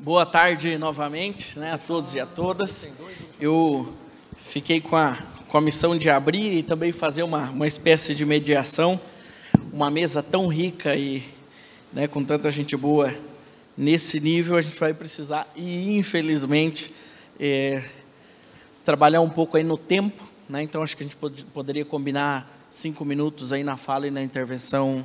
Boa tarde novamente, né, a todos e a todas. Eu fiquei com a missão de abrir e também fazer uma espécie de mediação, uma mesa tão rica e, né, com tanta gente boa nesse nível, a gente vai precisar, e infelizmente, trabalhar um pouco aí no tempo, né? Então acho que a gente poderia combinar 5 minutos aí na fala e na intervenção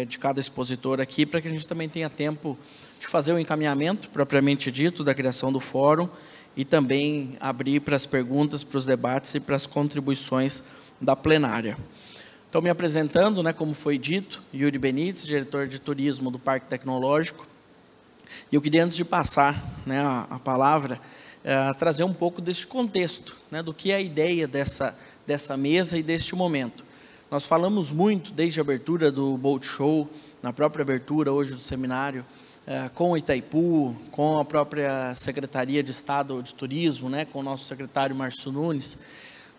de cada expositor aqui, para que a gente também tenha tempo de fazer o encaminhamento propriamente dito da criação do fórum e também abrir para as perguntas, para os debates e para as contribuições da plenária. Então, me apresentando, né, como foi dito, Yuri Benites, diretor de turismo do Parque Tecnológico. E eu queria, antes de passar, né, a palavra, trazer um pouco desse contexto, né, do que é a ideia dessa mesa e deste momento. Nós falamos muito, desde a abertura do Boat Show, na própria abertura hoje do seminário, com o Itaipu, com a própria Secretaria de Estado de Turismo, né, com o nosso secretário Márcio Nunes,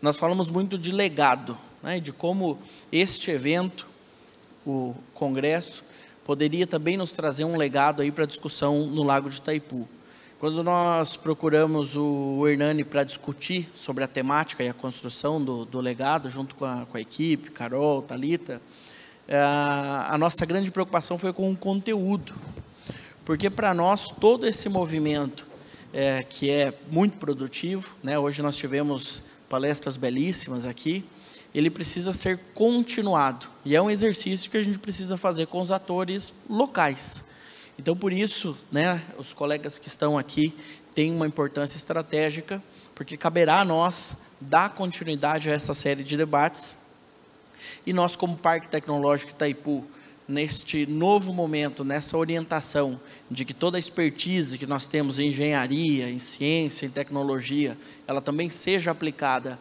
nós falamos muito de legado, né, de como este evento, o Congresso, poderia também nos trazer um legado aí para a discussão no Lago de Itaipu. Quando nós procuramos o Hernani para discutir sobre a temática e a construção do legado, junto com a equipe, Carol, Thalita, a nossa grande preocupação foi com o conteúdo. Porque para nós, todo esse movimento, que é muito produtivo, né, hoje nós tivemos palestras belíssimas aqui, ele precisa ser continuado. E é um exercício que a gente precisa fazer com os atores locais. Então, por isso, né, os colegas que estão aqui têm uma importância estratégica, porque caberá a nós dar continuidade a essa série de debates. E nós, como Parque Tecnológico Itaipu, neste novo momento, nessa orientação de que toda a expertise que nós temos em engenharia, em ciência, em tecnologia, ela também seja aplicada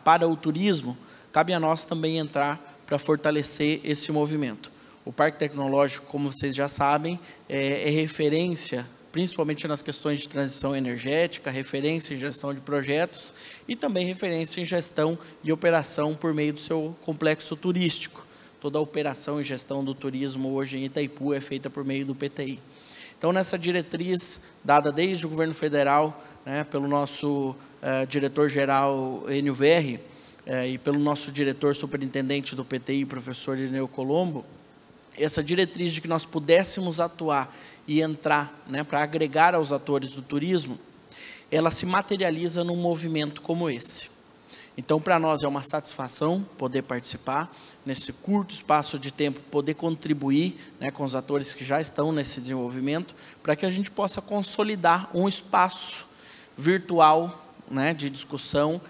para o turismo, cabe a nós também entrar para fortalecer esse movimento. O Parque Tecnológico, como vocês já sabem, é referência, principalmente nas questões de transição energética, referência em gestão de projetos e também referência em gestão e operação por meio do seu complexo turístico. Toda a operação e gestão do turismo hoje em Itaipu é feita por meio do PTI. Então, nessa diretriz dada desde o governo federal, né, pelo nosso diretor-geral Enio Verri, e pelo nosso diretor superintendente do PTI, professor Irineu Colombo, essa diretriz de que nós pudéssemos atuar e entrar, né, para agregar aos atores do turismo, ela se materializa num movimento como esse. Então, para nós é uma satisfação poder participar, nesse curto espaço de tempo, poder contribuir, né, com os atores que já estão nesse desenvolvimento, para que a gente possa consolidar um espaço virtual, né, de discussão,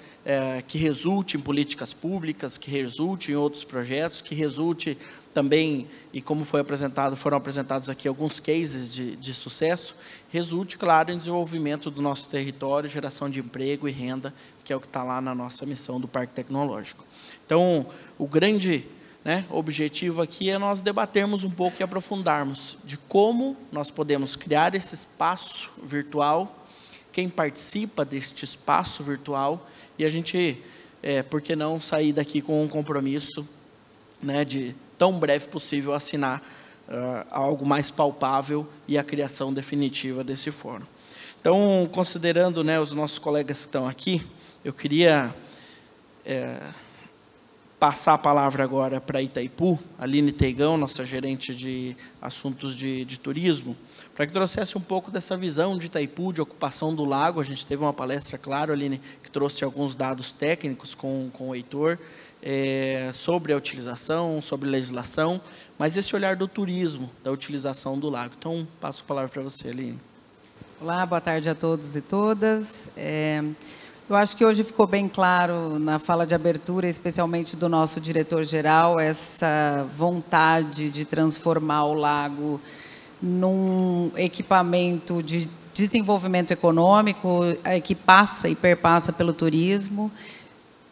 que resulte em políticas públicas, que resulte em outros projetos, que resulte também, e como foi apresentado, foram apresentados aqui alguns cases de sucesso, resulte, claro, em desenvolvimento do nosso território, geração de emprego e renda, que é o que está lá na nossa missão do Parque Tecnológico. Então, o grande, né, objetivo aqui é nós debatermos um pouco e aprofundarmos de como nós podemos criar esse espaço virtual, quem participa deste espaço virtual, e a gente, por que não sair daqui com um compromisso, né, de tão breve possível assinar algo mais palpável e a criação definitiva desse fórum. Então, considerando, né, os nossos colegas que estão aqui, eu queria passar a palavra agora para Itaipu, Aline Teigão, nossa gerente de assuntos de turismo, para que trouxesse um pouco dessa visão de Itaipu, de ocupação do lago. A gente teve uma palestra, claro, Aline, que trouxe alguns dados técnicos com o Heitor, sobre a utilização, sobre legislação, mas esse olhar do turismo, da utilização do lago. Então, passo a palavra para você, Aline. Olá, boa tarde a todos e todas. Eu acho que hoje ficou bem claro na fala de abertura, especialmente do nosso diretor-geral, essa vontade de transformar o lago num equipamento de desenvolvimento econômico que passa e perpassa pelo turismo.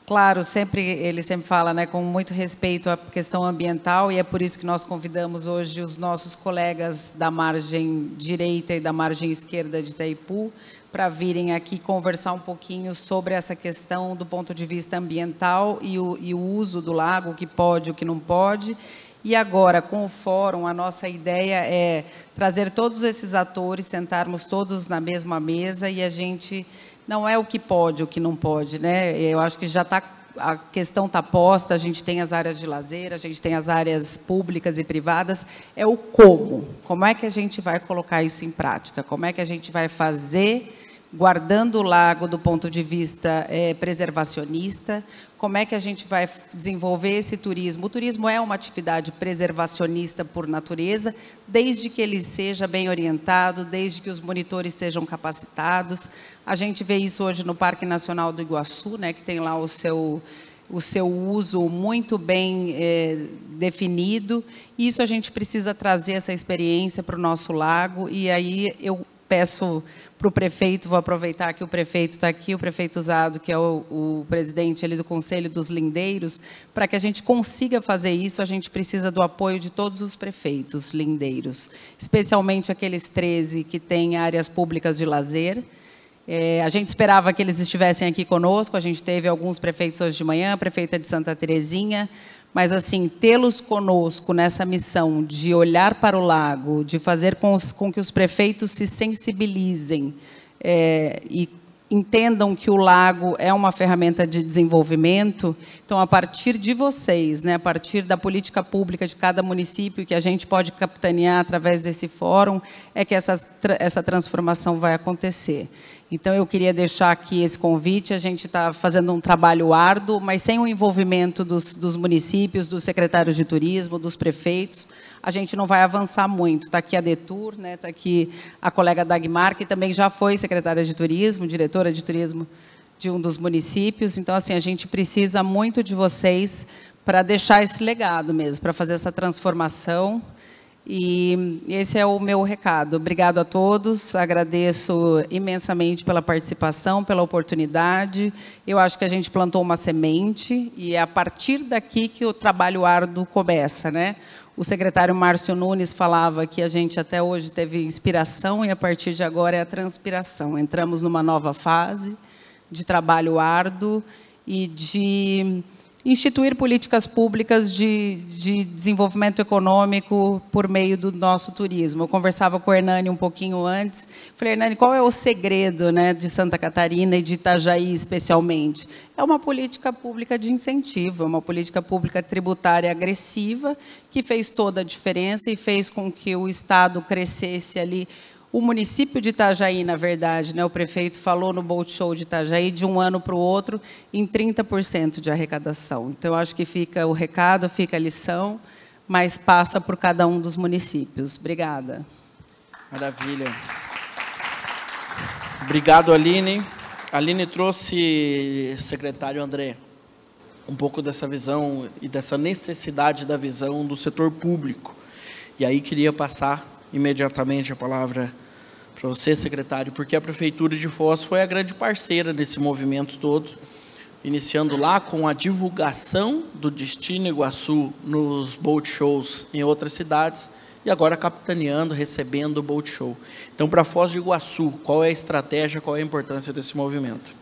Claro, ele sempre fala, né, com muito respeito à questão ambiental, e é por isso que nós convidamos hoje os nossos colegas da margem direita e da margem esquerda de Itaipu para virem aqui conversar um pouquinho sobre essa questão do ponto de vista ambiental e o uso do lago, o que pode, o que não pode, E agora, com o fórum, a nossa ideia é trazer todos esses atores, sentarmos todos na mesma mesa e a gente... Não é o que pode, o que não pode, né? Eu acho que já está... A questão está posta, a gente tem as áreas de lazer, a gente tem as áreas públicas e privadas, é o como. Como é que a gente vai colocar isso em prática? Como é que a gente vai fazer, guardando o lago do ponto de vista preservacionista? Como é que a gente vai desenvolver esse turismo? O turismo é uma atividade preservacionista por natureza, desde que ele seja bem orientado, desde que os monitores sejam capacitados. A gente vê isso hoje no Parque Nacional do Iguaçu, né, que tem lá o seu uso muito bem definido. Isso a gente precisa trazer essa experiência para o nosso lago, e aí eu peço para o prefeito, vou aproveitar que o prefeito está aqui, o prefeito Zado, que é o presidente ali do Conselho dos Lindeiros, para que a gente consiga fazer isso, a gente precisa do apoio de todos os prefeitos lindeiros, especialmente aqueles 13 que têm áreas públicas de lazer. A gente esperava que eles estivessem aqui conosco, a gente teve alguns prefeitos hoje de manhã, a prefeita de Santa Terezinha, mas, assim, tê-los conosco nessa missão de olhar para o lago, de fazer com que os prefeitos se sensibilizem e entendam que o lago é uma ferramenta de desenvolvimento. Então, a partir de vocês, né, a partir da política pública de cada município, que a gente pode capitanear através desse fórum, é que essa transformação vai acontecer. Então, eu queria deixar aqui esse convite. A gente está fazendo um trabalho árduo, mas sem o envolvimento dos municípios, dos secretários de turismo, dos prefeitos, a gente não vai avançar muito. Está aqui a Detur, né? Está aqui a colega Dagmar, que também já foi secretária de turismo, diretora de turismo de um dos municípios. Então, assim, a gente precisa muito de vocês para deixar esse legado mesmo, para fazer essa transformação. E esse é o meu recado. Obrigado a todos, agradeço imensamente pela participação, pela oportunidade. Eu acho que a gente plantou uma semente e é a partir daqui que o trabalho árduo começa, né? O secretário Márcio Nunes falava que a gente até hoje teve inspiração e a partir de agora é a transpiração. Entramos numa nova fase de trabalho árduo e de instituir políticas públicas de desenvolvimento econômico por meio do nosso turismo. Eu conversava com o Hernani um pouquinho antes. Falei, Hernani, qual é o segredo, né, de Santa Catarina e de Itajaí, especialmente? É uma política pública de incentivo, é uma política pública tributária agressiva que fez toda a diferença e fez com que o Estado crescesse ali. O município de Itajaí, na verdade, né, o prefeito falou no Boat Show de Itajaí, de um ano para o outro, em 30% de arrecadação. Então, eu acho que fica o recado, fica a lição, mas passa por cada um dos municípios. Obrigada. Maravilha. Obrigado, Aline. A Aline trouxe, secretário André, um pouco dessa visão e dessa necessidade da visão do setor público. E aí queria passar imediatamente a palavra para você, secretário, porque a Prefeitura de Foz foi a grande parceira desse movimento todo, iniciando lá com a divulgação do Destino Iguaçu nos boat shows em outras cidades e agora capitaneando, recebendo o boat show. Então, para Foz do Iguaçu, qual é a estratégia, qual é a importância desse movimento?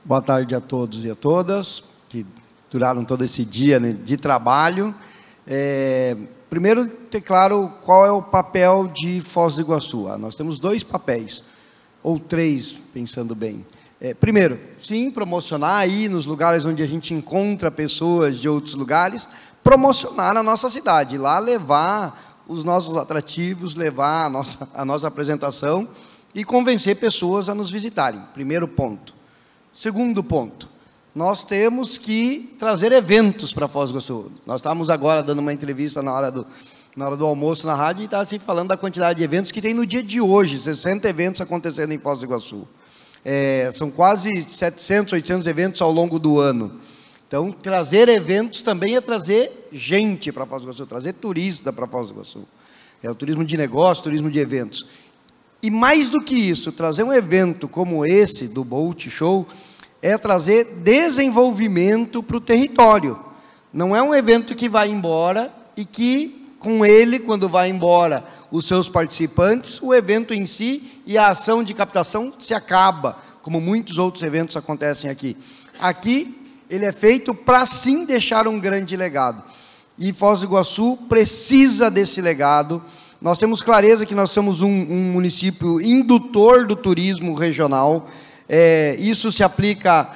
Boa tarde a todos e a todas, que duraram todo esse dia, né, de trabalho. Primeiro, ter claro qual é o papel de Foz do Iguaçu. Nós temos 2 papéis, ou 3, pensando bem. Primeiro, sim, promocionar aí nos lugares onde a gente encontra pessoas de outros lugares, promocionar a nossa cidade, lá levar os nossos atrativos, levar a nossa apresentação e convencer pessoas a nos visitarem. Primeiro ponto. Segundo ponto. Nós temos que trazer eventos para Foz do Iguaçu. Nós estávamos agora dando uma entrevista na hora do almoço na rádio e estava assim, falando da quantidade de eventos que tem no dia de hoje, 60 eventos acontecendo em Foz do Iguaçu. São quase 700, 800 eventos ao longo do ano. Então, trazer eventos também é trazer gente para Foz do Iguaçu, trazer turista para Foz do Iguaçu. É o turismo de negócio, turismo de eventos. E mais do que isso, trazer um evento como esse, do Boat Show, é trazer desenvolvimento para o território. Não é um evento que vai embora e que, com ele, quando vai embora os seus participantes, o evento em si e a ação de captação se acaba, como muitos outros eventos acontecem aqui. Aqui, ele é feito para, sim, deixar um grande legado. e Foz do Iguaçu precisa desse legado. Nós temos clareza que nós somos um município indutor do turismo regional. Isso se aplica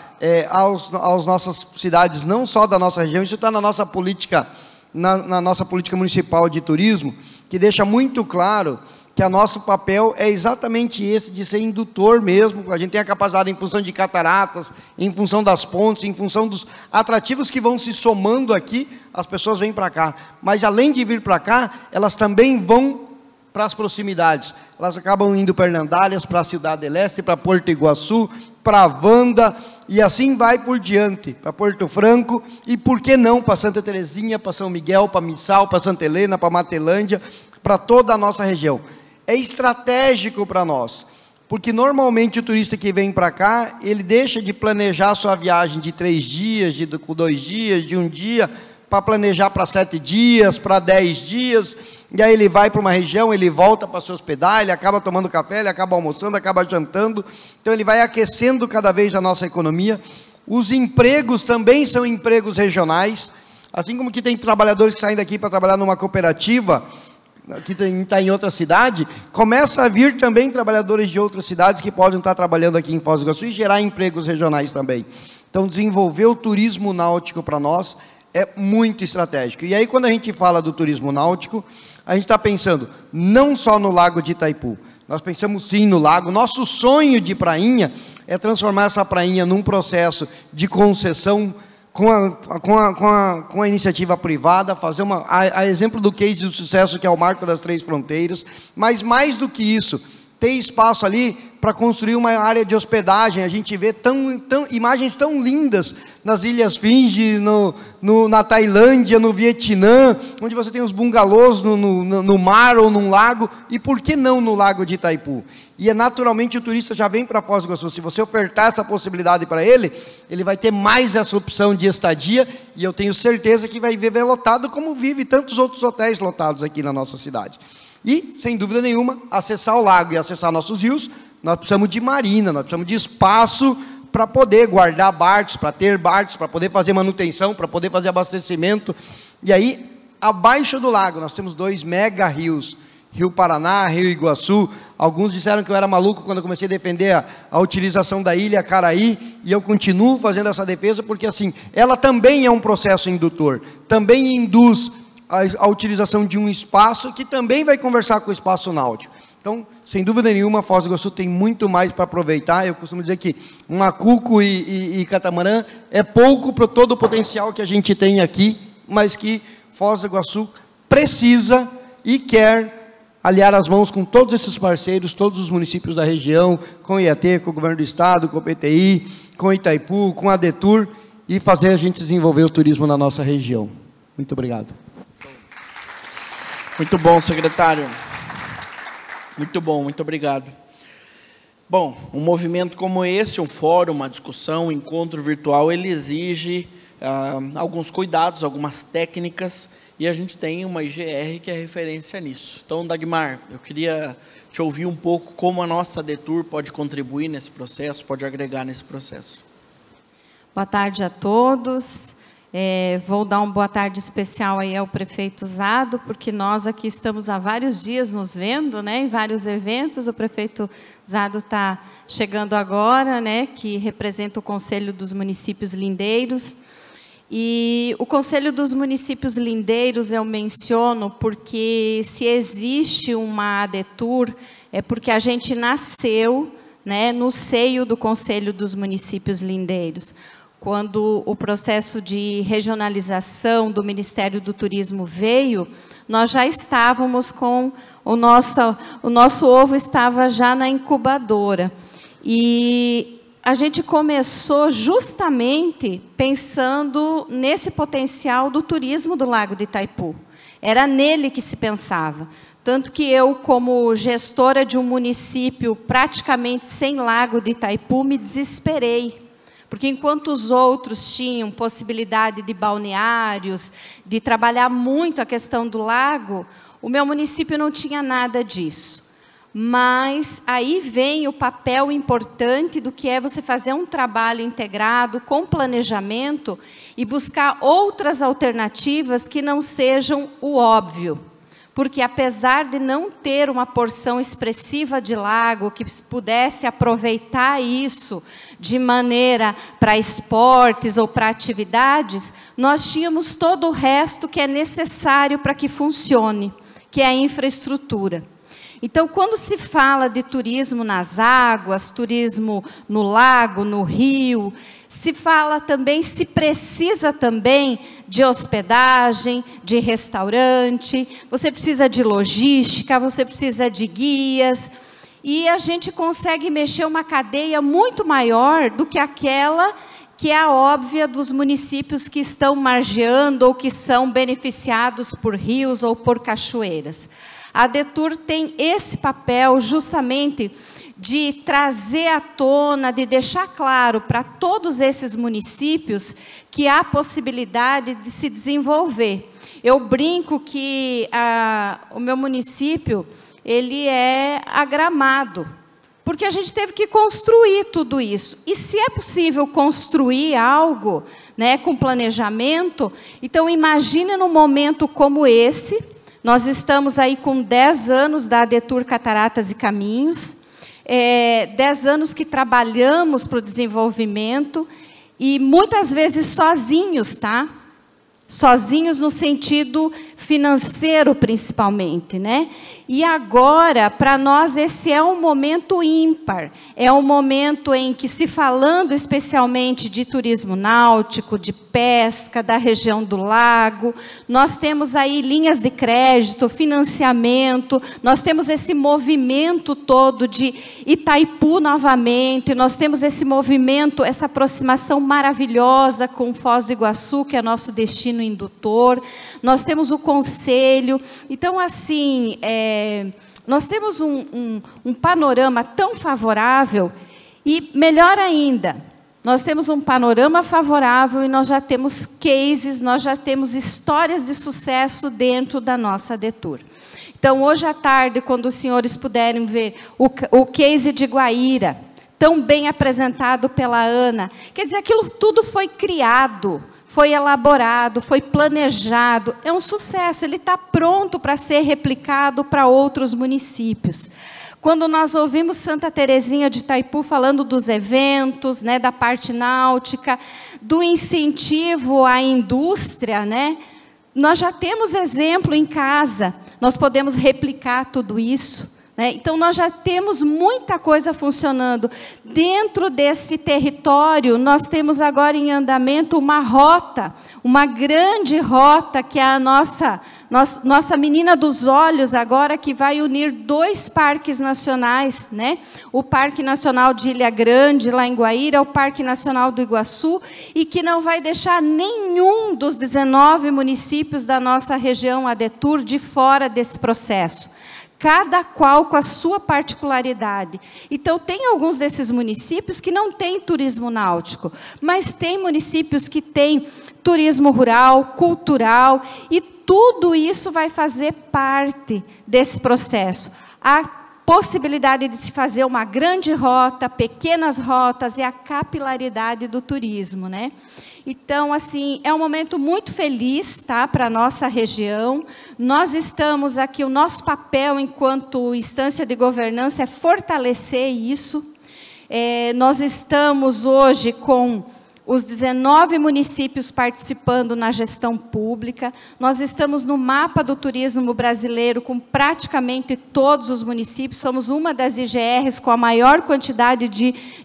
às nossas cidades, não só da nossa região, isso está na nossa política, na nossa política municipal de turismo, que deixa muito claro que o nosso papel é exatamente esse, de ser indutor mesmo. A gente tem a capacidade, em função de cataratas, em função das pontes, em função dos atrativos que vão se somando aqui, as pessoas vêm para cá. Mas, além de vir para cá, elas também vão para as proximidades. Elas acabam indo para Hernandárias, para a Cidade do Leste, para Porto Iguaçu, para Wanda, e assim vai por diante, para Porto Franco, e por que não para Santa Terezinha, para São Miguel, para Missal, para Santa Helena, para Matelândia, para toda a nossa região. É estratégico para nós, porque normalmente o turista que vem para cá, ele deixa de planejar sua viagem de 3 dias, de 2 dias, de 1 dia, para planejar para 7 dias, para 10 dias, e aí ele vai para uma região, ele volta para se hospedar, ele acaba tomando café, ele acaba almoçando, acaba jantando, então ele vai aquecendo cada vez a nossa economia. Os empregos também são empregos regionais, assim como que tem trabalhadores que saem daqui para trabalhar numa cooperativa, que está em outra cidade, começa a vir também trabalhadores de outras cidades que podem estar trabalhando aqui em Foz do Iguaçu e gerar empregos regionais também. Então, desenvolver o turismo náutico para nós é muito estratégico. E aí, quando a gente fala do turismo náutico, a gente está pensando não só no Lago de Itaipu, nós pensamos sim no lago. Nosso sonho de prainha é transformar essa prainha num processo de concessão com a iniciativa privada, fazer a exemplo do case de sucesso que é o Marco das Três Fronteiras, mas mais do que isso, ter espaço ali para construir uma área de hospedagem. A gente vê imagens tão lindas nas Ilhas Fiji, na Tailândia, no Vietnã, onde você tem os bungalôs no mar ou num lago, e por que não no Lago de Itaipu? E naturalmente o turista já vem para Foz do Iguaçu. Se você ofertar essa possibilidade para ele, ele vai ter mais essa opção de estadia, e eu tenho certeza que vai viver lotado, como vive tantos outros hotéis lotados aqui na nossa cidade. E, sem dúvida nenhuma, acessar o lago e acessar nossos rios, nós precisamos de marina, nós precisamos de espaço para poder guardar barcos, para ter barcos, para poder fazer manutenção, para poder fazer abastecimento. E aí, abaixo do lago, nós temos 2 mega rios, Rio Paraná, Rio Iguaçu. Alguns disseram que eu era maluco quando eu comecei a defender a utilização da ilha Caraí, e eu continuo fazendo essa defesa, porque assim, ela também é um processo indutor, também induz a utilização de um espaço que também vai conversar com o espaço náutico. Então, sem dúvida nenhuma, Foz do Iguaçu tem muito mais para aproveitar. Eu costumo dizer que um acuco e catamarã é pouco para todo o potencial que a gente tem aqui, mas que Foz do Iguaçu precisa e quer aliar as mãos com todos esses parceiros, todos os municípios da região, com o IAT, com o Governo do Estado, com o PTI, com o Itaipu, com a Detur, e fazer a gente desenvolver o turismo na nossa região. Muito obrigado. Muito bom, secretário. Muito bom, muito obrigado. Bom, um movimento como esse, um fórum, uma discussão, um encontro virtual, ele exige alguns cuidados, algumas técnicas, e a gente tem uma IGR que é referência nisso. Então, Dagmar, eu queria te ouvir um pouco como a nossa Detur pode contribuir nesse processo, pode agregar nesse processo. Boa tarde a todos. Vou dar uma boa tarde especial aí ao prefeito Zado, porque nós aqui estamos há vários dias nos vendo, né, em vários eventos. O prefeito Zado está chegando agora, né, que representa o Conselho dos Municípios Lindeiros. E o Conselho dos Municípios Lindeiros eu menciono porque se existe uma ADETUR, é porque a gente nasceu, né, no seio do Conselho dos Municípios Lindeiros. Quando o processo de regionalização do Ministério do Turismo veio, nós já estávamos com o nosso ovo estava já na incubadora. E a gente começou justamente pensando nesse potencial do turismo do Lago de Itaipu. Era nele que se pensava. Tanto que eu, como gestora de um município praticamente sem Lago de Itaipu, me desesperei. Porque enquanto os outros tinham possibilidade de balneários, de trabalhar muito a questão do lago, o meu município não tinha nada disso. Mas aí vem o papel importante do que é você fazer um trabalho integrado, com planejamento, e buscar outras alternativas que não sejam o óbvio. Porque apesar de não ter uma porção expressiva de lago que pudesse aproveitar isso de maneira para esportes ou para atividades, nós tínhamos todo o resto que é necessário para que funcione, que é a infraestrutura. Então, quando se fala de turismo nas águas, turismo no lago, no rio, se fala também, se precisa também de hospedagem, de restaurante, você precisa de logística, você precisa de guias, e a gente consegue mexer uma cadeia muito maior do que aquela que é a óbvia dos municípios que estão margeando ou que são beneficiados por rios ou por cachoeiras. A ADETUR tem esse papel justamente de trazer à tona, de deixar claro para todos esses municípios que há possibilidade de se desenvolver. Eu brinco que o meu município, ele é agramado, porque a gente teve que construir tudo isso. E se é possível construir algo, né, com planejamento, então imagine num momento como esse, nós estamos aí com 10 anos da ADETUR Cataratas e Caminhos, 10 anos que trabalhamos para o desenvolvimento, e muitas vezes sozinhos, tá? Sozinhos no sentido financeiro, principalmente, né? E agora, para nós, esse é um momento ímpar. É um momento em que, se falando especialmente de turismo náutico, de pesca, da região do lago, nós temos aí linhas de crédito, financiamento, nós temos esse movimento todo de Itaipu novamente, nós temos esse movimento, essa aproximação maravilhosa com Foz do Iguaçu, que é nosso destino indutor, nós temos o conselho. Então, assim, nós temos um panorama tão favorável, e melhor ainda, nós temos um panorama favorável e nós já temos cases, nós já temos histórias de sucesso dentro da nossa ADETUR. Então, hoje à tarde, quando os senhores puderem ver o case de Guaíra, tão bem apresentado pela Ana, quer dizer, aquilo tudo foi criado, foi elaborado, foi planejado, é um sucesso, ele está pronto para ser replicado para outros municípios. Quando nós ouvimos Santa Terezinha de Itaipu falando dos eventos, né, da parte náutica, do incentivo à indústria, né, nós já temos exemplo em casa, nós podemos replicar tudo isso. Então, nós já temos muita coisa funcionando. Dentro desse território, nós temos agora em andamento uma rota, uma grande rota, que é a nossa menina dos olhos agora, que vai unir 2 parques nacionais, né? O Parque Nacional de Ilha Grande, lá em Guaíra, o Parque Nacional do Iguaçu, e que não vai deixar nenhum dos 19 municípios da nossa região ADETUR de fora desse processo. Cada qual com a sua particularidade. Então, tem alguns desses municípios que não têm turismo náutico, mas tem municípios que têm turismo rural, cultural, e tudo isso vai fazer parte desse processo. A possibilidade de se fazer uma grande rota, pequenas rotas, e a capilaridade do turismo, né? Então, assim, é um momento muito feliz, tá, para a nossa região. Nós estamos aqui, o nosso papel enquanto instância de governança é fortalecer isso. Nós estamos hoje com os 19 municípios participando na gestão pública. Nós estamos no mapa do turismo brasileiro com praticamente todos os municípios. Somos uma das IGRs com a maior quantidade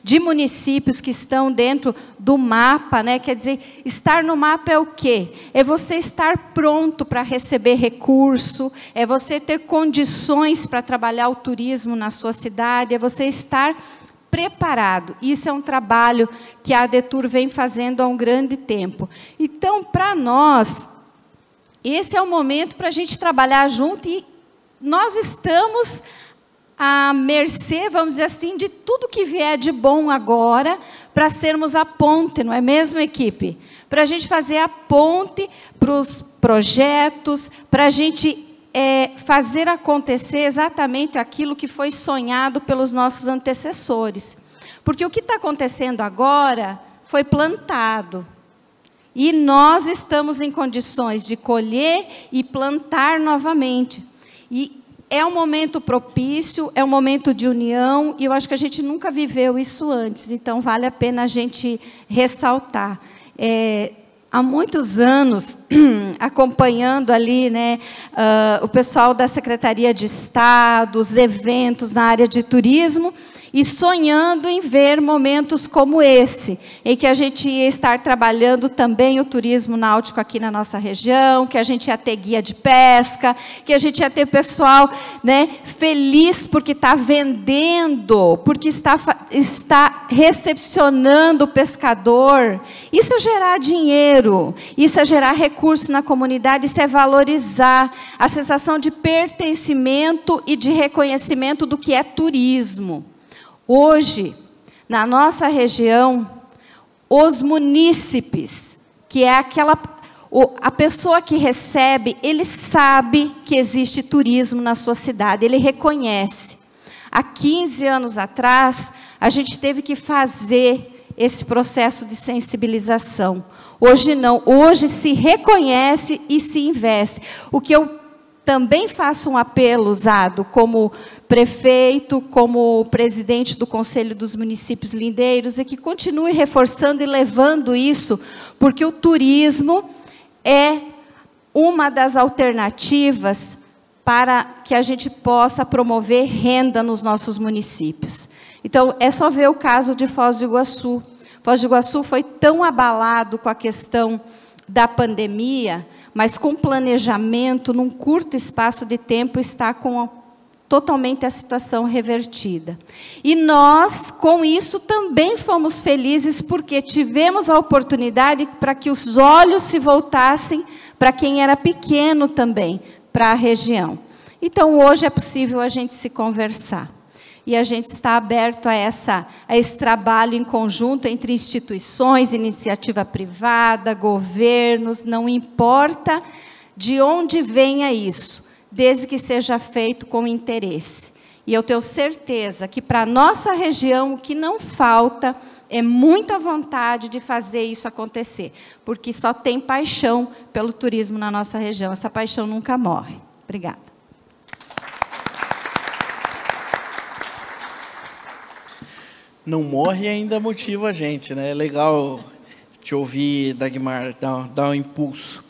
de municípios que estão dentro do mapa, né? Quer dizer, estar no mapa é o quê? É você estar pronto para receber recurso, é você ter condições para trabalhar o turismo na sua cidade, é você estar preparado. Isso é um trabalho que a ADETUR vem fazendo há um grande tempo. Então, para nós, esse é o momento para a gente trabalhar junto, e nós estamos à mercê, vamos dizer assim, de tudo que vier de bom agora, para sermos a ponte, não é mesmo, equipe? Para a gente fazer a ponte para os projetos, para a gente fazer acontecer exatamente aquilo que foi sonhado pelos nossos antecessores. Porque o que está acontecendo agora foi plantado. E nós estamos em condições de colher e plantar novamente. E é um momento propício, é um momento de união, e eu acho que a gente nunca viveu isso antes, então vale a pena a gente ressaltar. Há muitos anos, acompanhando ali, né, o pessoal da Secretaria de Estado, os eventos na área de turismo, e sonhando em ver momentos como esse, em que a gente ia estar trabalhando também o turismo náutico aqui na nossa região, que a gente ia ter guia de pesca, que a gente ia ter pessoal, né, feliz porque está vendendo, porque está recepcionando o pescador. Isso é gerar dinheiro, isso é gerar recurso na comunidade, isso é valorizar a sensação de pertencimento e de reconhecimento do que é turismo. Hoje, na nossa região, os munícipes, que é a pessoa que recebe, ele sabe que existe turismo na sua cidade, ele reconhece. Há 15 anos atrás, a gente teve que fazer esse processo de sensibilização. Hoje não, hoje se reconhece e se investe. O que eu também faço um apelo, Zado, como prefeito, como presidente do Conselho dos Municípios Lindeiros, é que continue reforçando e levando isso, porque o turismo é uma das alternativas para que a gente possa promover renda nos nossos municípios. Então, é só ver o caso de Foz do Iguaçu. Foz do Iguaçu foi tão abalado com a questão da pandemia, mas com planejamento, num curto espaço de tempo, está com totalmente a situação revertida. E nós, com isso, também fomos felizes, porque tivemos a oportunidade para que os olhos se voltassem para quem era pequeno também, para a região. Então, hoje é possível a gente se conversar. E a gente está aberto a esse trabalho em conjunto entre instituições, iniciativa privada, governos, não importa de onde venha isso, desde que seja feito com interesse. E eu tenho certeza que para a nossa região o que não falta é muita vontade de fazer isso acontecer, porque só tem paixão pelo turismo na nossa região, essa paixão nunca morre. Obrigada. Não morre e ainda motiva a gente, né? É legal te ouvir, Dagmar, dar um impulso.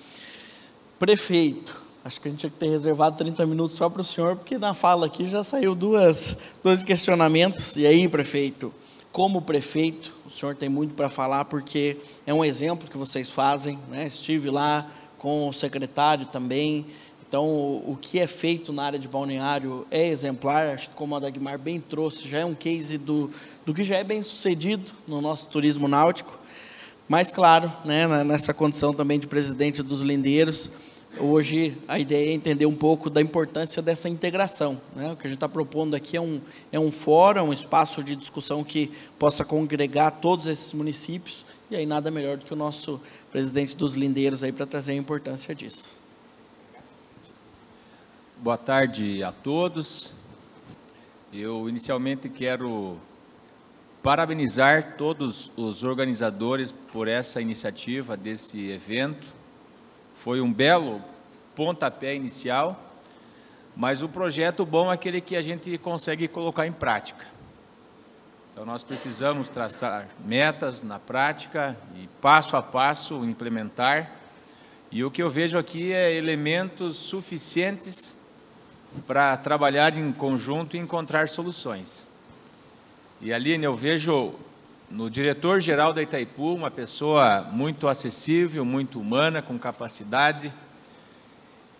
Prefeito, acho que a gente tinha que ter reservado 30 minutos só para o senhor, porque na fala aqui já saiu dois questionamentos. E aí, prefeito, como prefeito, o senhor tem muito para falar, porque é um exemplo que vocês fazem, né? Estive lá com o secretário também. Então, o que é feito na área de balneário é exemplar, acho que como a Dagmar bem trouxe, já é um case do que já é bem sucedido no nosso turismo náutico, mas claro, né, nessa condição também de presidente dos lindeiros, hoje a ideia é entender um pouco da importância dessa integração, né? O que a gente está propondo aqui é um fórum, um espaço de discussão que possa congregar todos esses municípios, e aí nada melhor do que o nosso presidente dos lindeiros aí para trazer a importância disso. Boa tarde a todos. Eu inicialmente quero parabenizar todos os organizadores por essa iniciativa desse evento. Foi um belo pontapé inicial, mas o projeto bom é aquele que a gente consegue colocar em prática. Então nós precisamos traçar metas na prática e passo a passo implementar. E o que eu vejo aqui é elementos suficientes para trabalhar em conjunto e encontrar soluções. E, Aline, eu vejo no diretor-geral da Itaipu uma pessoa muito acessível, muito humana, com capacidade,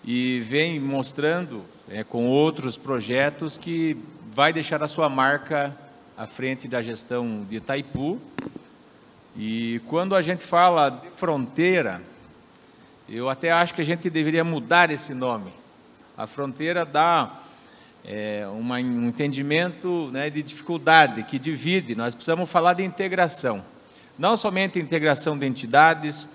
e vem mostrando com outros projetos que vai deixar a sua marca à frente da gestão de Itaipu. E quando a gente fala de fronteira, eu até acho que a gente deveria mudar esse nome. A fronteira dá um entendimento, né, de dificuldade, que divide. Nós precisamos falar de integração. Não somente integração de entidades,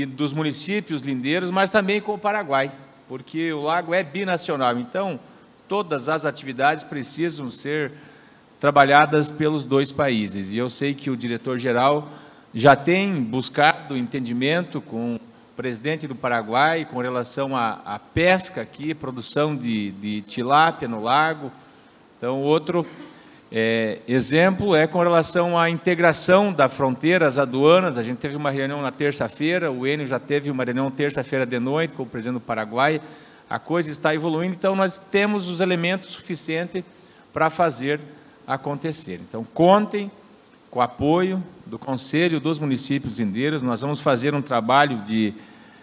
dos municípios lindeiros, mas também com o Paraguai, porque o lago é binacional. Então, todas as atividades precisam ser trabalhadas pelos dois países. E eu sei que o diretor-geral já tem buscado entendimento com o presidente do Paraguai com relação à pesca aqui, produção de tilápia no lago. Então, outro exemplo é com relação à integração da fronteira, as aduanas. A gente teve uma reunião na terça-feira, o Enio já teve uma reunião terça-feira de noite com o presidente do Paraguai. A coisa está evoluindo, então nós temos os elementos suficientes para fazer acontecer. Então, contem com o apoio do Conselho dos Municípios Lindeiros. Nós vamos fazer um trabalho de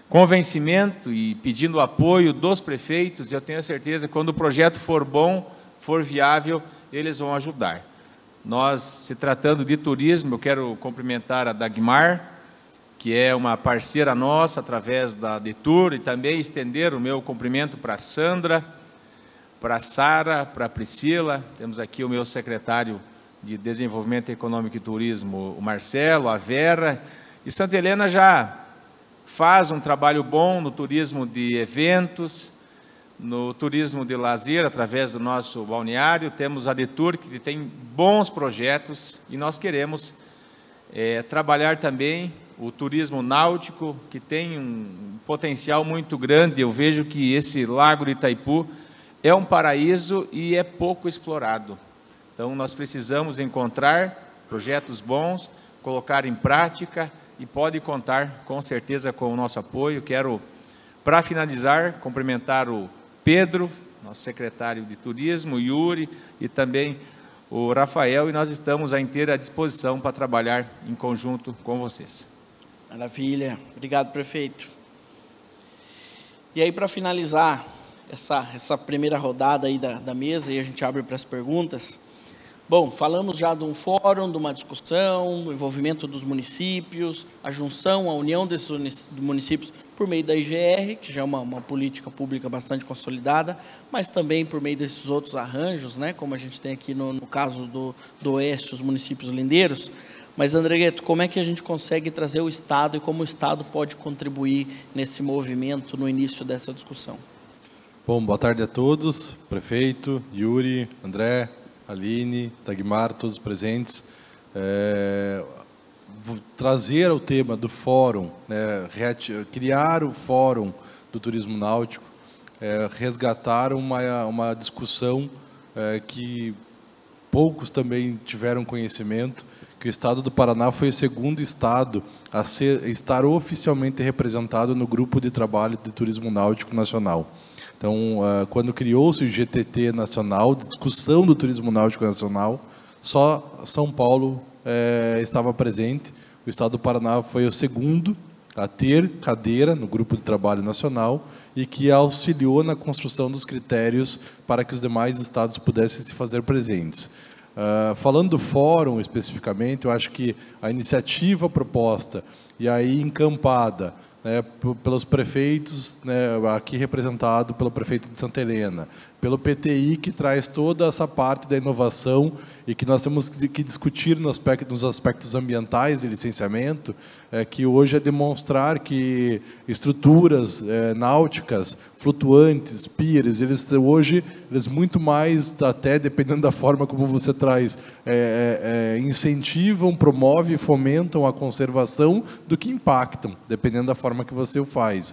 convencimento e pedindo o apoio dos prefeitos. Eu tenho certeza que quando o projeto for bom, for viável, eles vão ajudar. Nós, se tratando de turismo, eu quero cumprimentar a Dagmar, que é uma parceira nossa através da Detour, e também estender o meu cumprimento para a Sandra, para a Sara, para a Priscila. Temos aqui o meu secretário de Desenvolvimento Econômico e Turismo, o Marcelo, a Vera. E Santa Helena já faz um trabalho bom no turismo de eventos, no turismo de lazer, através do nosso balneário. Temos a Detour, que tem bons projetos, e nós queremos trabalhar também o turismo náutico, que tem um potencial muito grande. Eu vejo que esse Lago de Itaipu é um paraíso e é pouco explorado. Então, nós precisamos encontrar projetos bons, colocar em prática, e pode contar, com certeza, com o nosso apoio. Quero, para finalizar, cumprimentar o Pedro, nosso secretário de Turismo, o Yuri, e também o Rafael, e nós estamos à inteira disposição para trabalhar em conjunto com vocês. Maravilha. Obrigado, prefeito. E aí, para finalizar essa primeira rodada aí da mesa, e a gente abre para as perguntas. Bom, falamos já de um fórum, de uma discussão, o envolvimento dos municípios, a junção, a união desses municípios por meio da IGR, que já é uma política pública bastante consolidada, mas também por meio desses outros arranjos, né, como a gente tem aqui no caso do Oeste, os municípios lindeiros. Mas, Andregueto, como é que a gente consegue trazer o Estado e como o Estado pode contribuir nesse movimento no início dessa discussão? Bom, boa tarde a todos, prefeito, Yuri, André, Aline, Dagmar, todos os presentes. Trazer o tema do fórum, né, criar o fórum do turismo náutico, resgatar uma discussão que poucos também tiveram conhecimento, que o Estado do Paraná foi o segundo Estado a estar oficialmente representado no Grupo de Trabalho de Turismo Náutico Nacional. Então, quando criou-se o GTT Nacional, discussão do turismo náutico nacional, só São Paulo estava presente. O Estado do Paraná foi o segundo a ter cadeira no Grupo de Trabalho Nacional e que auxiliou na construção dos critérios para que os demais estados pudessem se fazer presentes. Falando do fórum especificamente, eu acho que a iniciativa proposta e aí encampada pelos prefeitos, aqui representado pelo prefeito de Santa Helena, pelo PTI, que traz toda essa parte da inovação e que nós temos que discutir nos aspectos ambientais de licenciamento, que hoje é demonstrar que estruturas náuticas, flutuantes, piers, eles muito mais, até dependendo da forma como você traz, incentivam, promovem e fomentam a conservação do que impactam, dependendo da forma que você o faz.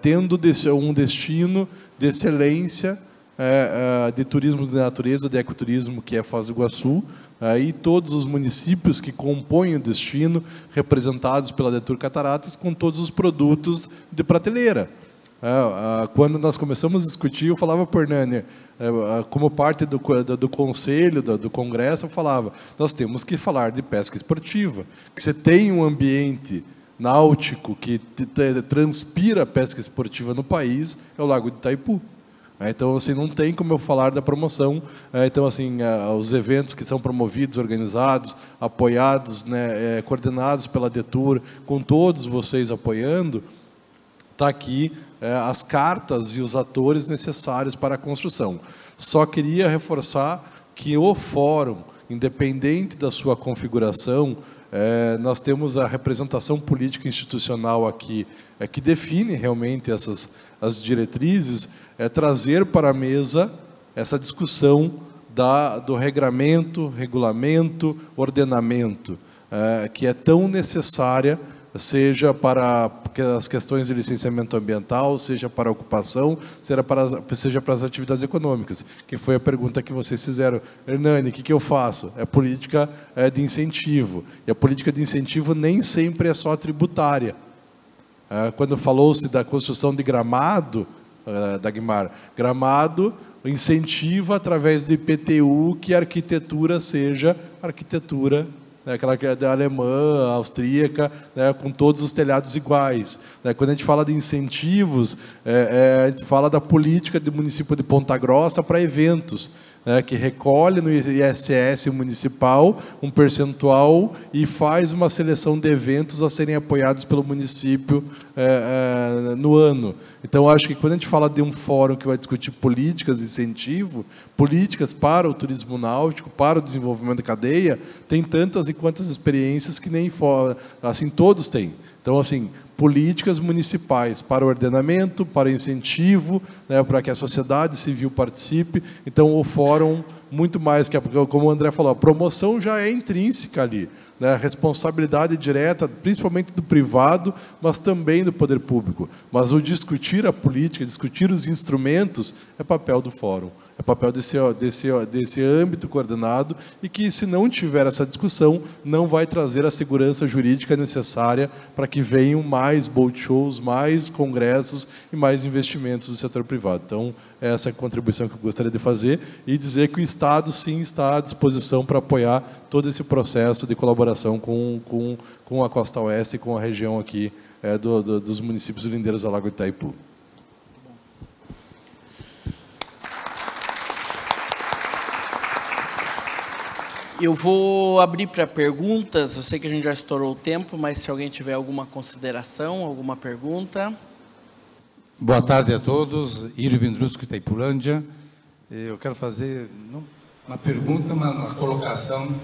Tendo um destino de excelência de turismo de natureza, de ecoturismo, que é Foz do Iguaçu, e todos os municípios que compõem o destino, representados pela Detour Cataratas, com todos os produtos de prateleira. Quando nós começamos a discutir, eu falava para o Hernani, como parte do conselho, do congresso, eu falava, nós temos que falar de pesca esportiva, que você tem um ambiente náutico que transpira a pesca esportiva no país, é o Lago de Itaipu. Então, assim, não tem como eu falar da promoção. Então, assim, os eventos que são promovidos, organizados, apoiados, coordenados pela Detour, com todos vocês apoiando, está aqui as cartas e os atores necessários para a construção. Só queria reforçar que o fórum, independente da sua configuração, nós temos a representação política institucional aqui, que define realmente as diretrizes, trazer para a mesa essa discussão do regramento, regulamento, ordenamento. que é tão necessária, seja para as questões de licenciamento ambiental, seja para a ocupação, seja para as atividades econômicas, que foi a pergunta que vocês fizeram. Hernani, o que eu faço? É política de incentivo. E a política de incentivo nem sempre é só tributária. Quando falou-se da construção de Gramado, Dagmar, Gramado incentiva através do IPTU que a arquitetura seja arquitetura, aquela que é da alemã, austríaca, com todos os telhados iguais. Quando a gente fala de incentivos, a gente fala da política do município de Ponta Grossa para eventos, que recolhe no ISS municipal um percentual e faz uma seleção de eventos a serem apoiados pelo município no ano. Então, acho que quando a gente fala de um fórum que vai discutir políticas de incentivo, políticas para o turismo náutico, para o desenvolvimento da cadeia, tem tantas e quantas experiências que nem assim todos têm. Então, assim, políticas municipais para o ordenamento, para o incentivo, para que a sociedade civil participe. Então, o fórum, muito mais que, como o André falou, a promoção já é intrínseca ali, a responsabilidade direta, principalmente do privado, mas também do poder público. Mas o discutir a política, discutir os instrumentos, é papel do fórum. É papel desse âmbito coordenado e que, se não tiver essa discussão, não vai trazer a segurança jurídica necessária para que venham mais boat shows, mais congressos e mais investimentos do setor privado. Então, essa é a contribuição que eu gostaria de fazer e dizer que o Estado, sim, está à disposição para apoiar todo esse processo de colaboração com a Costa Oeste e com a região aqui dos municípios lindeiros da Lago Itaipu. Eu vou abrir para perguntas. Eu sei que a gente já estourou o tempo, mas se alguém tiver alguma consideração, alguma pergunta. Boa tarde a todos. Írio Vendrusco, Itaipulândia. Eu quero fazer uma pergunta, uma colocação.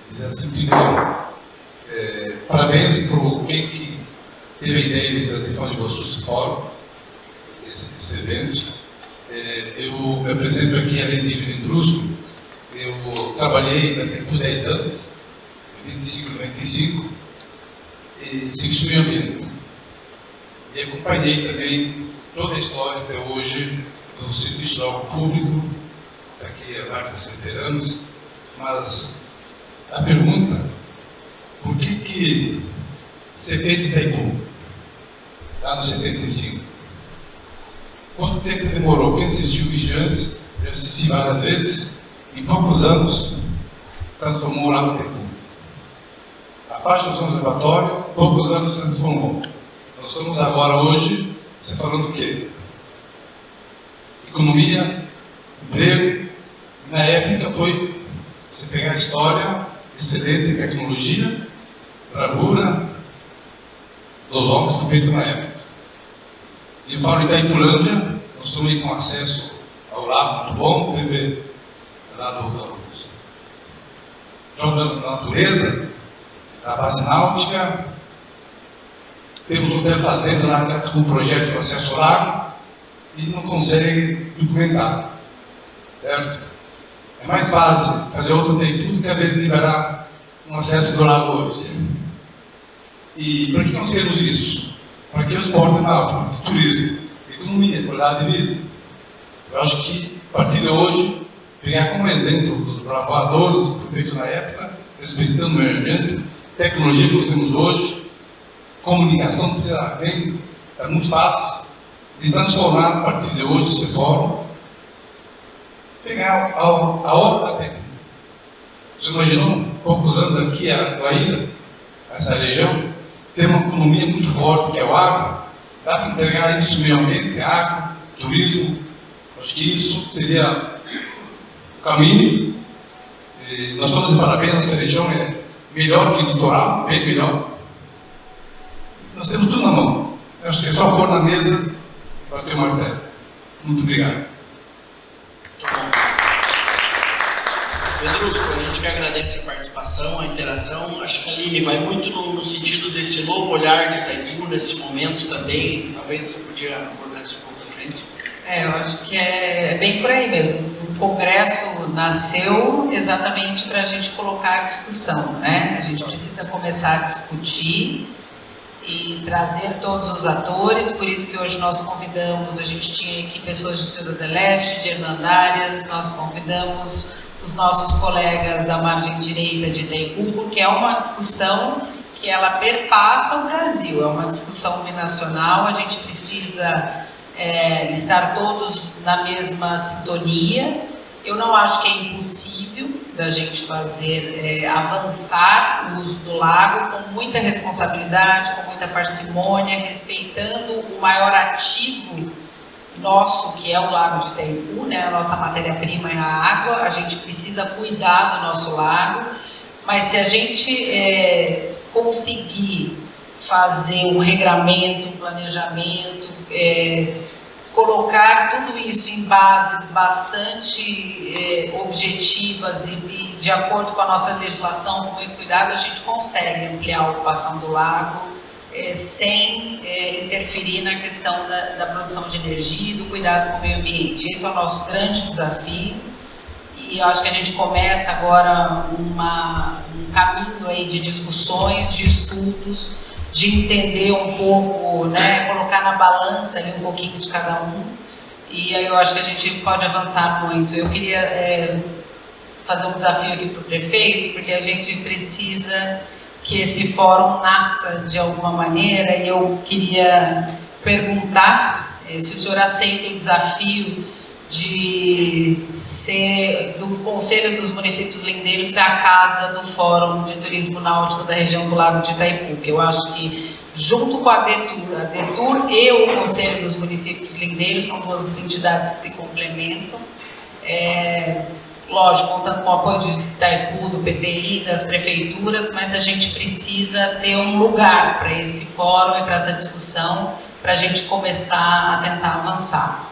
Dizer assim, primeiro, parabéns para quem que teve a ideia de trazer Foz do Iguaçu esse fórum, esse evento. Eu me apresento aqui, além de Írio Vendrusco, eu trabalhei na Itaipu 10 anos, 85 e 95, e serviço do meio ambiente. E acompanhei também toda a história até hoje do serviço do algo público, daqui a vários veteranos. Mas a pergunta, por que você fez Itaipu lá no 75? Quanto tempo demorou? Quem assistiu o vídeo antes, eu assisti várias vezes. Em poucos anos, transformou lá no Itaipu. A faixa do observatório, poucos anos transformou. Nós estamos agora, hoje, você falando o quê? Economia, emprego. E na época foi, você pegar a história, excelente tecnologia, bravura dos homens que foi feito na época. E eu falo Itaipulândia, nós estamos aí com acesso ao lago muito bom, teve lá do Jogo da Natureza, da base náutica. Temos um hotel fazenda lá com o projeto de acesso ao lago e não consegue documentar, certo? É mais fácil fazer outro Itaipu do que, às vezes, liberar um acesso do lago hoje. E para que nós queremos isso? Para que o esporte náutico, o turismo, a economia, a qualidade de vida. Eu acho que, a partir de hoje, pegar como exemplo dos bravadores que foi feito na época, respeitando o meio ambiente, tecnologia que nós temos hoje, comunicação que será bem, é muito fácil de transformar a partir de hoje esse fórum, pegar a obra da técnica. Você imaginou, poucos anos daqui a Guaíra, essa região, tem uma economia muito forte que é o agro, dá para entregar isso no meio ambiente, agro, turismo. Acho que isso seria caminho. Nós estamos de parabéns, nossa região é melhor que o litoral, bem melhor. Nós temos tudo na mão. Eu acho que é só pôr na mesa para ter uma ideia. Muito obrigado. Vendrusco, a gente que agradece a participação, a interação. Acho que a Aline vai muito no sentido desse novo olhar de Itaipu nesse momento também. Talvez você podia abordar isso um pouco pra gente. Eu acho que é bem por aí mesmo. O Congresso nasceu exatamente para a gente colocar a discussão, né? A gente precisa começar a discutir e trazer todos os atores, por isso que hoje nós convidamos, a gente tinha aqui pessoas de Ciudad del Este, de Hernandárias, nós convidamos os nossos colegas da margem direita de Itaipu, porque é uma discussão que ela perpassa o Brasil, é uma discussão binacional, a gente precisa estar todos na mesma sintonia. Eu não acho que é impossível da gente fazer avançar o uso do lago com muita responsabilidade, com muita parcimônia, respeitando o maior ativo nosso, que é o Lago de Itaipu, né? A nossa matéria-prima é a água, a gente precisa cuidar do nosso lago, mas se a gente conseguir fazer um regramento, um planejamento, colocar tudo isso em bases bastante objetivas e de acordo com a nossa legislação, com muito cuidado, a gente consegue ampliar a ocupação do lago sem interferir na questão da produção de energia e do cuidado com o meio ambiente. Esse é o nosso grande desafio e eu acho que a gente começa agora um caminho aí de discussões, de estudos, de entender um pouco, né, colocar na balança ali um pouquinho de cada um, e aí eu acho que a gente pode avançar muito. Eu queria fazer um desafio aqui para o prefeito, porque a gente precisa que esse fórum nasça de alguma maneira, e eu queria perguntar se o senhor aceita o desafio de ser do Conselho dos Municípios Lindeiros ser a casa do Fórum de Turismo Náutico da região do Lago de Itaipu, que eu acho que junto com a DETUR e o Conselho dos Municípios Lindeiros são duas entidades que se complementam, lógico, contando com o apoio de Itaipu, do PTI, das prefeituras, mas a gente precisa ter um lugar para esse fórum e para essa discussão, para a gente começar a tentar avançar.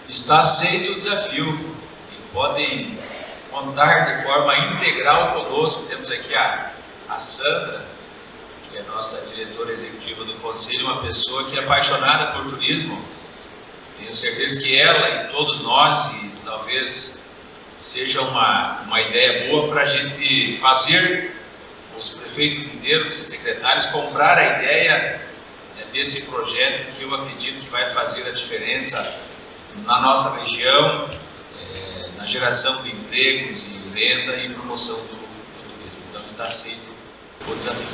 Está aceito o desafio e podem contar de forma integral conosco. Temos aqui a Sandra, que é nossa diretora executiva do Conselho, uma pessoa que é apaixonada por turismo. Tenho certeza que ela e todos nós, e talvez seja uma ideia boa para a gente fazer os prefeitos lindeiros e secretários comprar a ideia desse projeto, que eu acredito que vai fazer a diferença na nossa região, na geração de empregos e renda e promoção do turismo. Então está aceito o desafio.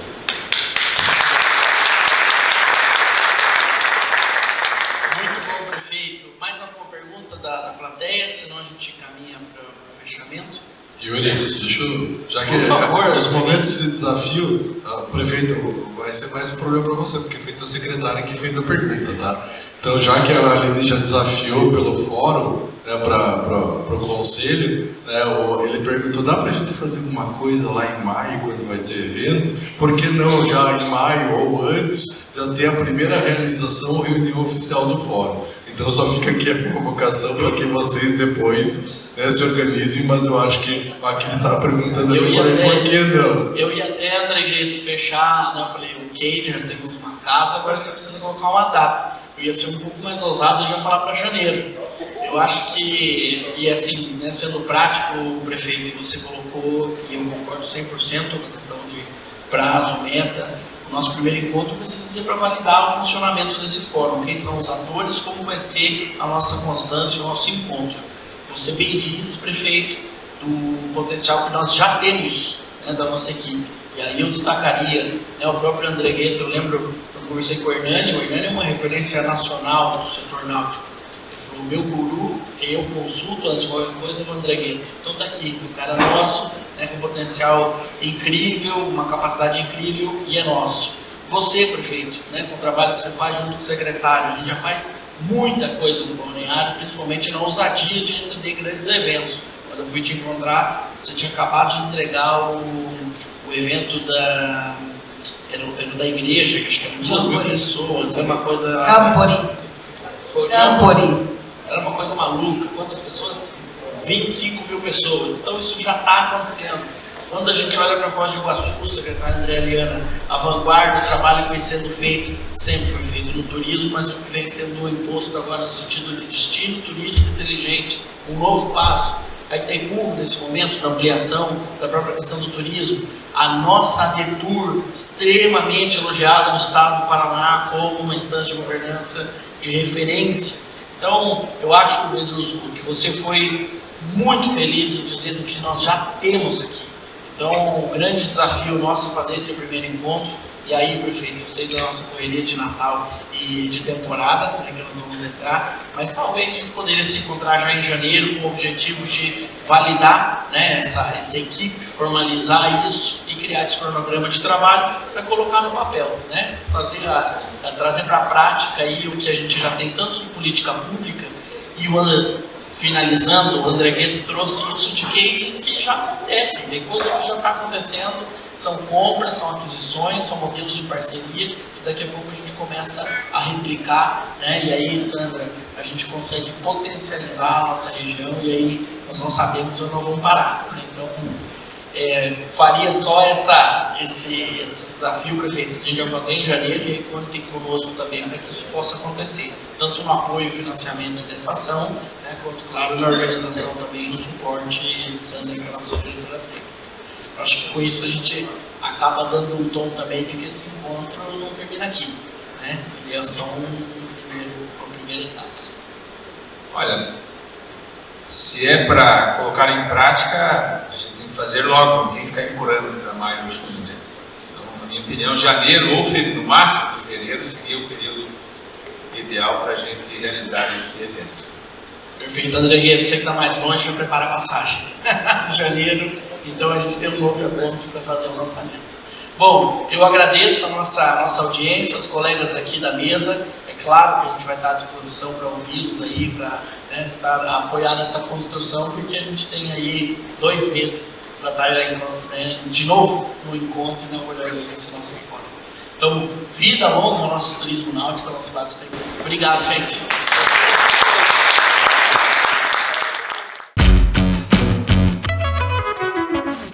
Muito bom, prefeito. Mais alguma pergunta da plateia, senão a gente caminha para o fechamento? Yuri, deixa eu, já que por favor, os momentos de desafio, prefeito, vai ser mais um problema para você, porque foi teu secretário que fez a pergunta, tá? Então, já que a Aline já desafiou pelo fórum, né, para o conselho, né, ele perguntou, dá para a gente fazer alguma coisa lá em maio, quando vai ter evento? Por que não já em maio ou antes, já ter a primeira realização ou reunião oficial do fórum? Então, só fica aqui a convocação para que vocês depois se organizem, mas eu acho que aqui ele estava perguntando, eu falei, por que não? Eu ia até, André Greto, fechar, né, eu falei, ok, já temos uma casa, agora a gente precisa colocar uma data. Eu ia ser um pouco mais ousado e já falar para janeiro. Eu acho que, e assim, né, sendo prático, o prefeito, e você colocou, e eu concordo 100% na questão de prazo, meta, o nosso primeiro encontro precisa ser para validar o funcionamento desse fórum, quem são os atores, como vai ser a nossa constância, o nosso encontro. Você bem disse, prefeito, do potencial que nós já temos, né, da nossa equipe. E aí eu destacaria, né, o próprio André Gueto, eu lembro que eu conversei com o Hernani é uma referência nacional do setor náutico. Ele falou, meu guru, quem eu consulto antes de qualquer coisa é o André Gueto. Então tá aqui, um cara nosso, né, com potencial incrível, uma capacidade incrível, e é nosso. Você, prefeito, né, com o trabalho que você faz junto com o secretário, a gente já faz muita coisa no balneário, principalmente na ousadia de receber grandes eventos. Quando eu fui te encontrar, você tinha acabado de entregar o evento da igreja, que acho que eram 2.000 pessoas, era uma coisa... Campori. Era uma coisa maluca. Quantas pessoas? 25.000 pessoas. Então isso já está acontecendo. Quando a gente olha para Foz do Iguaçu, secretária André Eliana, a vanguarda, o trabalho que vem sendo feito, sempre foi feito no turismo, mas o que vem sendo imposto agora no sentido de destino turístico inteligente, um novo passo. A Itaipu, nesse momento da ampliação da própria questão do turismo, a nossa ADETUR, extremamente elogiada no estado do Paraná como uma instância de governança de referência. Então, eu acho, Vedrusco, que você foi muito feliz em dizer do que nós já temos aqui. Então, o grande desafio nosso é fazer esse primeiro encontro. E aí, prefeito, eu sei da nossa correria de Natal e de temporada, né, que nós vamos entrar, mas talvez a gente poderia se encontrar já em janeiro com o objetivo de validar, né, essa equipe, formalizar isso e criar esse cronograma de trabalho para colocar no papel, né, trazer para a prática aí o que a gente já tem tanto de política pública e finalizando, o André Gueto trouxe isso de cases que já acontecem, tem coisa que já está acontecendo, são compras, são aquisições, são modelos de parceria, que daqui a pouco a gente começa a replicar, né? E aí, Sandra, a gente consegue potencializar a nossa região e aí nós não sabemos onde nós vamos parar, né? Então, faria só esse desafio, prefeito, que a gente vai fazer em janeiro e aí contem conosco também para que isso possa acontecer, tanto no apoio e financiamento dessa ação, né, quanto, claro, na organização também, no suporte, Sandra, que é a nossa diretora técnica. Acho que com isso a gente acaba dando um tom também de que esse encontro não termina aqui, né? Ele é só uma primeira etapa. Olha, se é para colocar em prática, a gente tem que fazer logo, não tem que ficar empurrando para mais no junho, né? Então, na minha opinião, janeiro ou no máximo fevereiro seria o período ideal para a gente realizar esse evento. Perfeito, André Gueto, você que está mais longe, já prepara a passagem. Janeiro, então a gente tem um novo encontro para fazer o lançamento. Bom, eu agradeço a nossa audiência, os colegas aqui da mesa. É claro que a gente vai estar à disposição para ouvi-los aí, para apoiar nessa construção, porque a gente tem aí 2 meses para estar de novo no encontro inaugurando esse nosso fórum. Então, vida longa ao nosso turismo náutico, ao nosso lado. Obrigado, gente.